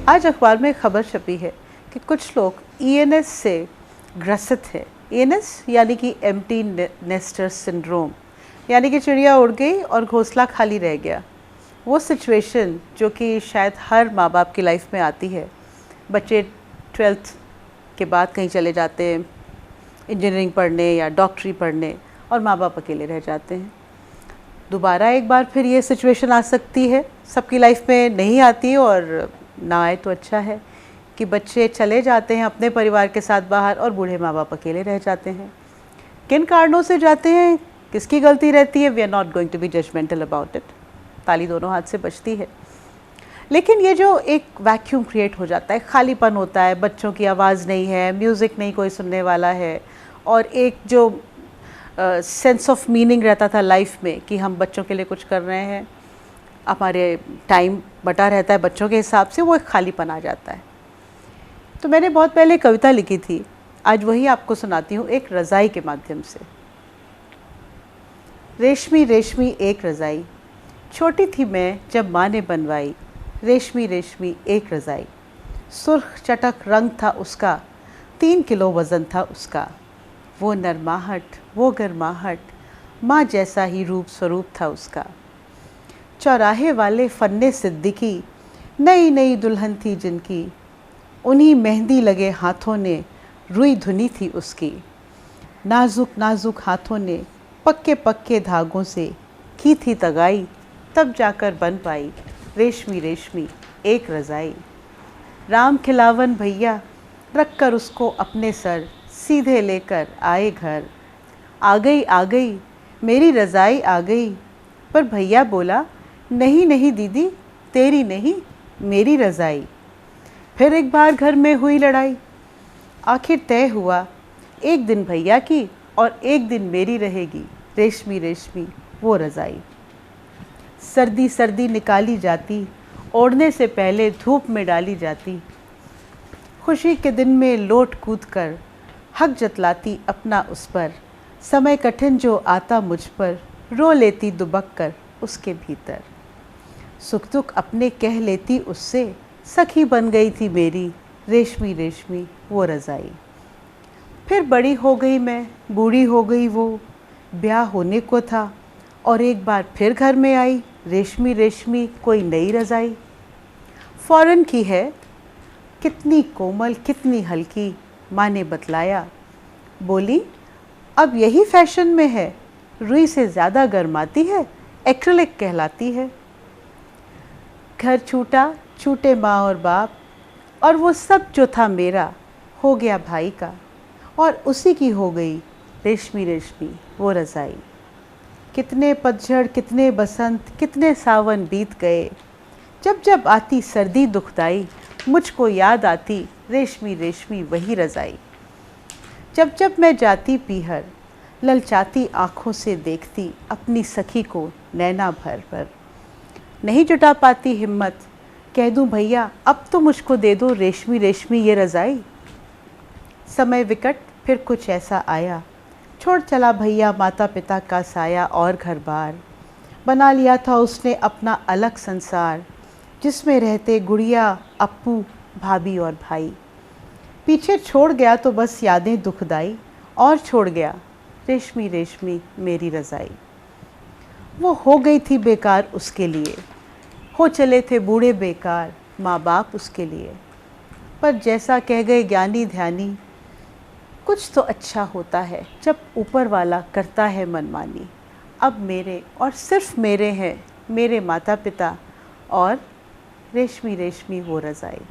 आज अखबार में खबर छपी है कि कुछ लोग ईएनएस से ग्रसित हैं। ईएनएस यानी कि एम्प्टी नेस्टर सिंड्रोम, यानी कि चिड़िया उड़ गई और घोंसला खाली रह गया। वो सिचुएशन जो कि शायद हर माँ बाप की लाइफ में आती है। बच्चे 12th के बाद कहीं चले जाते हैं इंजीनियरिंग पढ़ने या डॉक्टरी पढ़ने, और माँ बाप अकेले रह जाते हैं। दोबारा एक बार फिर ये सिचुएशन आ सकती है, सबकी लाइफ में नहीं आती और ना आए तो अच्छा है, कि बच्चे चले जाते हैं अपने परिवार के साथ बाहर और बूढ़े माँ बाप अकेले रह जाते हैं। किन कारणों से जाते हैं, किसकी गलती रहती है, we are not going to be judgemental about it. ताली दोनों हाथ से बजती है। लेकिन ये जो एक वैक्यूम क्रिएट हो जाता है, खालीपन होता है, बच्चों की आवाज़ नहीं है, म्यूज़िक नहीं कोई सुनने वाला है, और एक जो सेंस ऑफ मीनिंग रहता था लाइफ में कि हम बच्चों के लिए कुछ कर रहे हैं, हमारे टाइम बटा रहता है बच्चों के हिसाब से, वो एक खालीपन आ जाता है। तो मैंने बहुत पहले कविता लिखी थी, आज वही आपको सुनाती हूँ एक रज़ाई के माध्यम से। रेशमी रेशमी एक रज़ाई, छोटी थी मैं जब माँ ने बनवाई। रेशमी रेशमी एक रज़ाई, सुर्ख चटक रंग था उसका, 3 किलो वज़न था उसका। वो नरमाहट, वो गरमाहट, माँ जैसा ही रूप स्वरूप था उसका। चौराहे वाले फन्ने सिद्दीकी, नई नई दुल्हन थी जिनकी, उन्हीं मेहंदी लगे हाथों ने रुई धुनी थी उसकी। नाजुक नाजुक हाथों ने पक्के पक्के धागों से की थी तगाई, तब जाकर बन पाई रेशमी रेशमी एक रज़ाई। राम खिलावन भैया रख कर उसको अपने सर, सीधे लेकर आए घर। आ गई मेरी रज़ाई आ गई, पर भैया बोला नहीं नहीं दीदी, तेरी नहीं मेरी रज़ाई। फिर एक बार घर में हुई लड़ाई, आखिर तय हुआ एक दिन भैया की और एक दिन मेरी रहेगी रेशमी रेशमी वो रज़ाई। सर्दी सर्दी निकाली जाती, ओढ़ने से पहले धूप में डाली जाती। खुशी के दिन में लोट कूद कर हक जतलाती अपना उस पर। समय कठिन जो आता मुझ पर, रो लेती दुबक कर उसके भीतर। सुख दुख अपने कह लेती उससे, सखी बन गई थी मेरी रेशमी रेशमी वो रज़ाई। फिर बड़ी हो गई मैं, बूढ़ी हो गई वो, ब्याह होने को था और एक बार फिर घर में आई रेशमी रेशमी कोई नई रज़ाई। फ़ॉरेन की है, कितनी कोमल कितनी हल्की, माँ ने बतलाया। बोली अब यही फैशन में है, रुई से ज़्यादा गर्माती है, एक्रिलिक कहलाती है। घर छूटा, छूटे माँ और बाप, और वो सब जो था मेरा हो गया भाई का, और उसी की हो गई रेशमी रेशमी वो रज़ाई। कितने पतझड़ कितने बसंत कितने सावन बीत गए, जब जब आती सर्दी दुखदाई, मुझको याद आती रेशमी रेशमी वही रज़ाई। जब जब मैं जाती पीहर, ललचाती आँखों से देखती अपनी सखी को नैना भर भर। नहीं जुटा पाती हिम्मत, कह दूं भैया अब तो मुझको दे दो रेशमी रेशमी ये रज़ाई। समय विकट फिर कुछ ऐसा आया, छोड़ चला भैया माता पिता का साया और घर बार। बना लिया था उसने अपना अलग संसार, जिसमें रहते गुड़िया अप्पू भाभी और भाई। पीछे छोड़ गया तो बस यादें दुखदाई, और छोड़ गया रेशमी रेशमी मेरी रज़ाई। वो हो गई थी बेकार उसके लिए, हो चले थे बूढ़े बेकार माँ बाप उसके लिए। पर जैसा कह गए ज्ञानी ध्यानी, कुछ तो अच्छा होता है जब ऊपर वाला करता है मनमानी। अब मेरे और सिर्फ मेरे हैं मेरे माता पिता और रेशमी रेशमी वो रज़ाई।